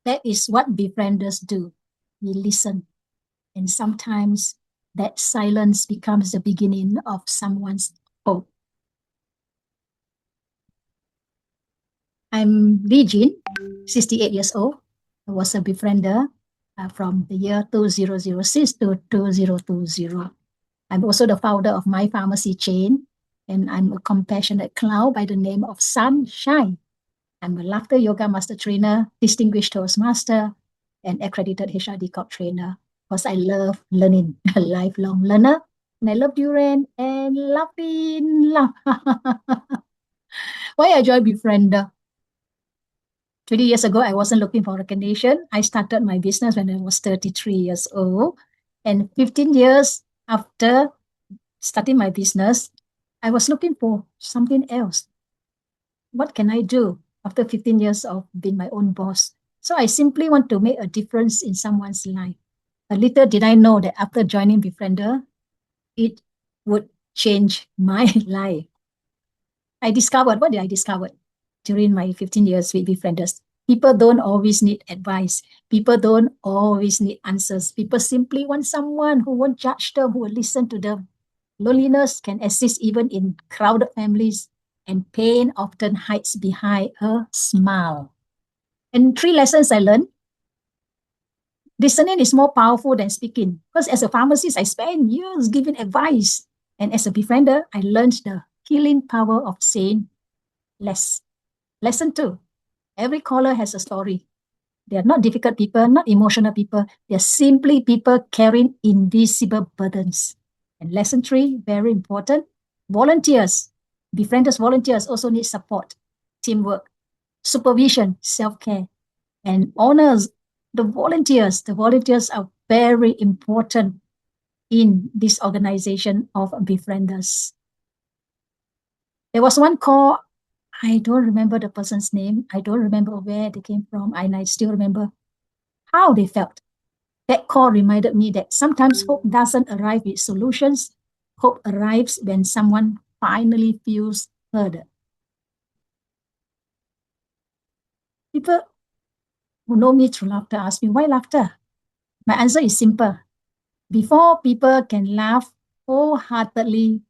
That is what befrienders do. We listen. And sometimes that silence becomes the beginning of someone's hope. I'm Li Jin, 68 years old. I was a befriender from the year 2006 to 2020. I'm also the founder of my pharmacy chain, and I'm a compassionate clown by the name of Sunshine. I'm a laughter yoga master trainer, distinguished Toastmaster, and accredited HRD Corp trainer because I love learning, a lifelong learner, and I love durian and laughing. Why I joined Befriender? 20 years ago, I wasn't looking for recognition. I started my business when I was 33 years old. And 15 years after starting my business, I was looking for something else. What can I do after 15 years of being my own boss? So I simply want to make a difference in someone's life. But little did I know that after joining Befriender, it would change my life. What did I discover during my 15 years with Befrienders? People don't always need advice. People don't always need answers. People simply want someone who won't judge them, who will listen to them. Loneliness can exist even in crowded families, and pain often hides behind a smile. And 3 lessons I learned. Listening is more powerful than speaking. Because as a pharmacist, I spent years giving advice. And as a befriender, I learned the healing power of saying less. Lesson 2. Every caller has a story. They are not difficult people, not emotional people. They are simply people carrying invisible burdens. And lesson 3, very important, volunteers. Befrienders volunteers also need support, teamwork, supervision, self-care, and honors the volunteers. The volunteers are very important in this organization of Befrienders. There was one call, I don't remember the person's name. I don't remember where they came from, and I still remember how they felt. That call reminded me that sometimes hope doesn't arrive with solutions. Hope arrives when someone finally feels heard. People who know me through laughter ask me, why laughter? My answer is simple. Before people can laugh wholeheartedly,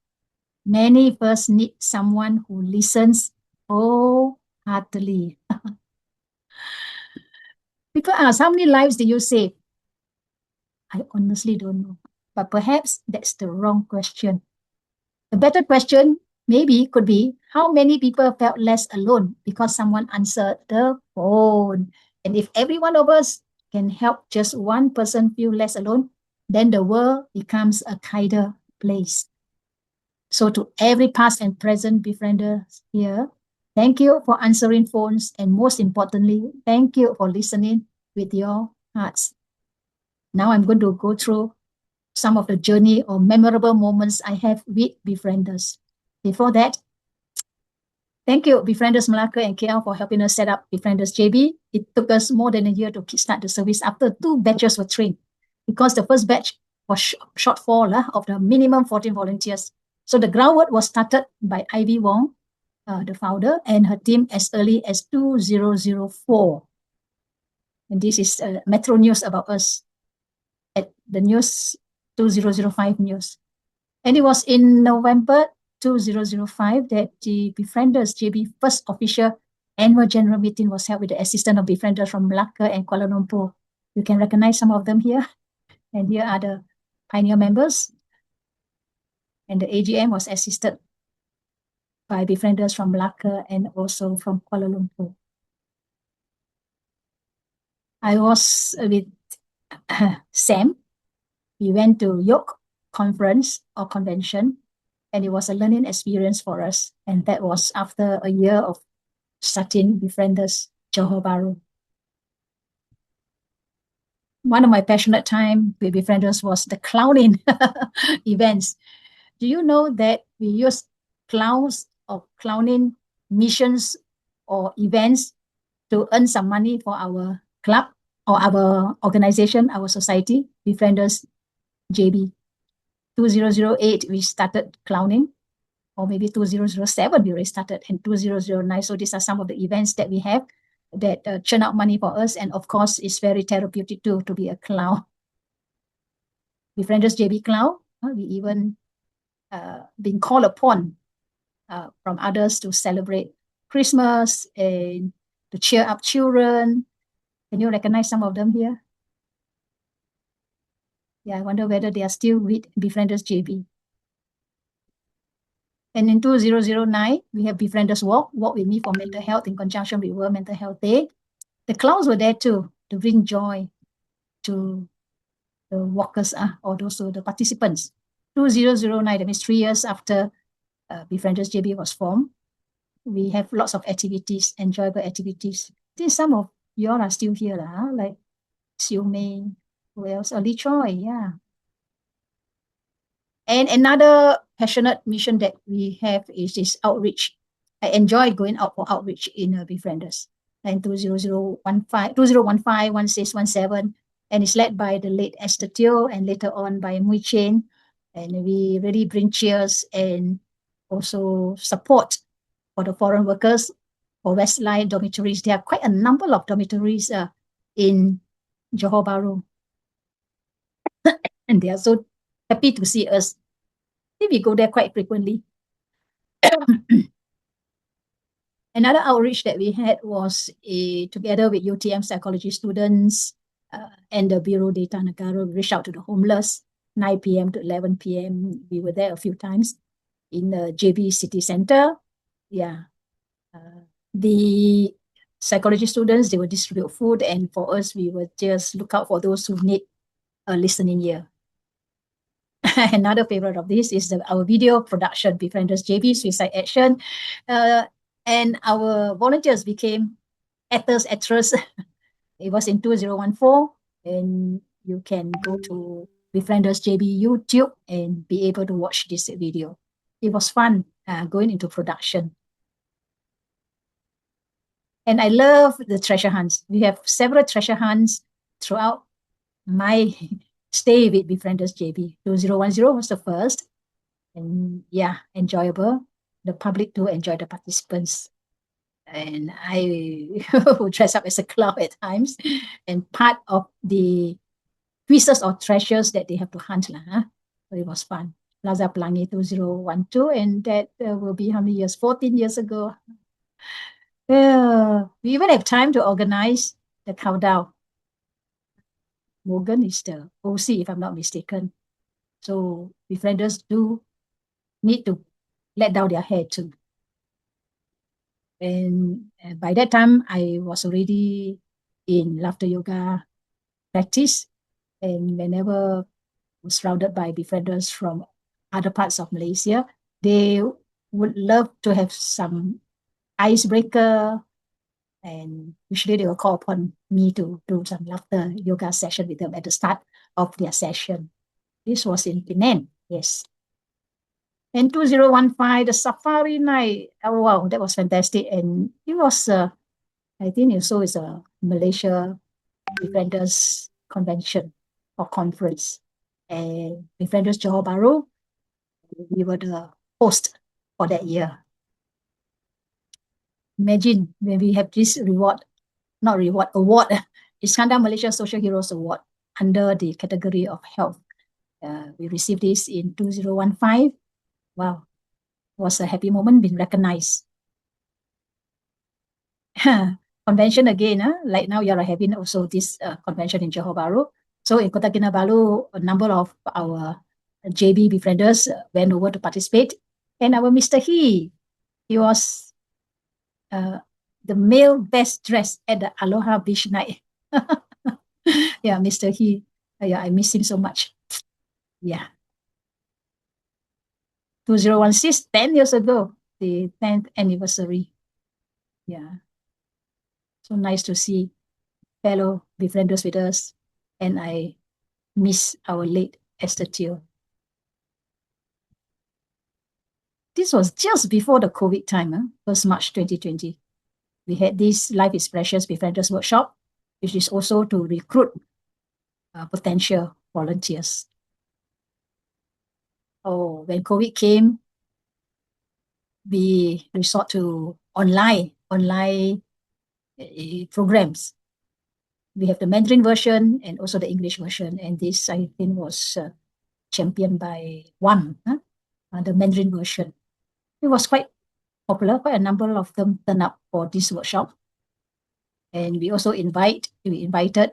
many first need someone who listens wholeheartedly. People ask, how many lives did you save? I honestly don't know. But perhaps that's the wrong question. A better question maybe could be, how many people felt less alone because someone answered the phone? And if every one of us can help just one person feel less alone, then the world becomes a kinder place. So to every past and present befrienders here, thank you for answering phones, and most importantly, thank you for listening with your hearts. Now I'm going to go through some of the journey or memorable moments I have with Befrienders. Before that, thank you, Befrienders Malacca and KL, for helping us set up Befrienders JB. It took us more than a year to kickstart the service after 2 batches were trained, because the first batch was shortfall of the minimum 14 volunteers. So the groundwork was started by Ivy Wong, the founder, and her team as early as 2004. And this is Metro News about us at the news 2005 news. And it was in November 2005 that the Befrienders JB first official annual general meeting was held with the assistance of Befrienders from Malacca and Kuala Lumpur. You can recognize some of them here. And here are the pioneer members. And the AGM was assisted by Befrienders from Malacca and also from Kuala Lumpur. I was with Sam. We went to York conference or convention, and it was a learning experience for us. And that was after a year of starting Befrienders Johor Bahru. One of my passionate time with Befrienders was the clowning events. Do you know that we use clowns or clowning missions or events to earn some money for our club or our organization, our society, Befrienders JB. 2008, we started clowning or maybe 2007 we already started, and 2009. So these are some of the events that we have that churn out money for us. And of course, it's very therapeutic too to be a clown. Befrienders JB clown. We even been called upon from others to celebrate Christmas and to cheer up children. Can you recognize some of them here? Yeah, I wonder whether they are still with Befrienders JB. And in 2009, we have Befrienders Walk with me for mental health in conjunction with World Mental Health Day. The clowns were there too to bring joy to the walkers or those the participants. 2009, that means 3 years after Befrienders JB was formed, we have lots of activities, enjoyable activities. I think some of you all are still here, like Siu Mei, who else? Li Choi, yeah. And another passionate mission that we have is this outreach. I enjoy going out for outreach in Befrienders. And 2015, 1617, and it's led by the late Esther Teo and later on by Mui Chen. And we really bring cheers and also support for the foreign workers for Westline dormitories. There are quite a number of dormitories in Johor Bahru. And they are so happy to see us. We go there quite frequently. Another outreach that we had was together with UTM psychology students and the Bureau Data Negara. We reached out to the homeless, 9 p.m. to 11 p.m. We were there a few times in the JB City Center. Yeah. The psychology students, they will distribute food, and for us, we will just look out for those who need a listening ear. Another favorite of this is our video production, Befrienders JB Suicide Action. And our volunteers became actors, actress. It was in 2014, and you can go to Befrienders JB YouTube and be able to watch this video. It was fun going into production. And I love the treasure hunts. We have several treasure hunts throughout my stay with Befrienders JB. 2010 was the first. And yeah, enjoyable. The public too enjoy the participants. And I would dress up as a clown at times. And part of the pieces or treasures that they have to hunt. So it was fun. Plaza Pelangi 2012. And that will be how many years? 14 years ago. Yeah, we even have time to organize the countdown. Morgan is the OC, if I'm not mistaken. So Befrienders do need to let down their hair too. And by that time, I was already in laughter yoga practice. And whenever I was surrounded by Befrienders from other parts of Malaysia, they would love to have some icebreaker. And usually they will call upon me to do some laughter yoga session with them at the start of their session. This was in Penang, yes. And 2015, the safari night. Oh, wow, that was fantastic. And it was, I think also is a Malaysia Befrienders convention or conference. And Befrienders Johor Bahru, we were the host for that year. Imagine when we have this award, Iskandar Malaysia Social Heroes Award under the category of health. We received this in 2015. Wow, it was a happy moment being recognized. Convention again, like now you're having also this convention in Johor Bahru. So in Kota Kinabalu, a number of our JB Befrienders went over to participate. And our Mr. He was the male best dressed at the Aloha Beach night. Yeah, Mr. He. Yeah, I miss him so much. Yeah. 2016, 10 years ago, the 10th anniversary. Yeah. So nice to see fellow Befrienders with us. And I miss our late Esther Teo. This was just before the COVID time, 1st March 2020. We had this Life is Precious Befrienders workshop, which is also to recruit potential volunteers. Oh, when COVID came, we resort to online programs. We have the Mandarin version and also the English version, and this I think was championed by the Mandarin version. It was quite popular. Quite a number of them turned up for this workshop, and we invited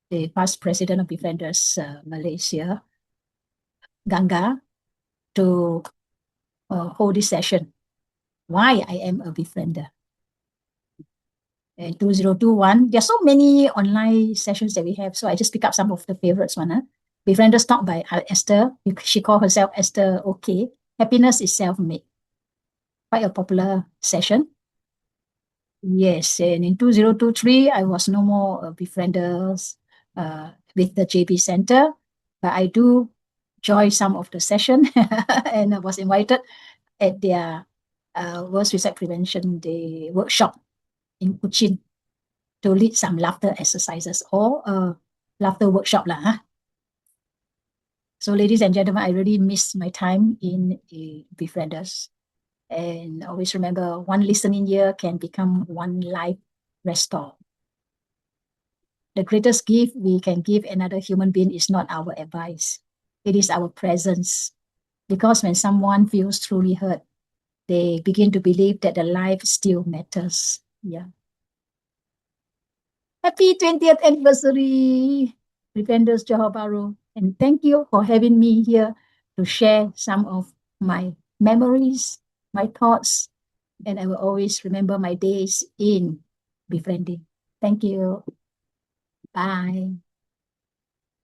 the past president of Befrienders Malaysia, Ganga, to hold this session. Why I am a befriender. And 2021, there are so many online sessions that we have. So I just pick up some of the favorites one. Befrienders Talk by Esther. She called herself Esther OK. Happiness is self-made. Quite a popular session. Yes, and in 2023, I was no more befrienders with the JB Center, but I do join some of the session and I was invited at their World Suicide Prevention Day workshop in Kuching to lead some laughter exercises or laughter workshop lah. So ladies and gentlemen, I really miss my time in Befrienders. And always remember, one listening ear can become one life restore. The greatest gift we can give another human being is not our advice. It is our presence. Because when someone feels truly hurt, they begin to believe that the life still matters. Yeah. Happy 20th anniversary, Befrienders Johor Bahru. And thank you for having me here to share some of my memories, my thoughts, and I will always remember my days in befriending. Thank you. Bye.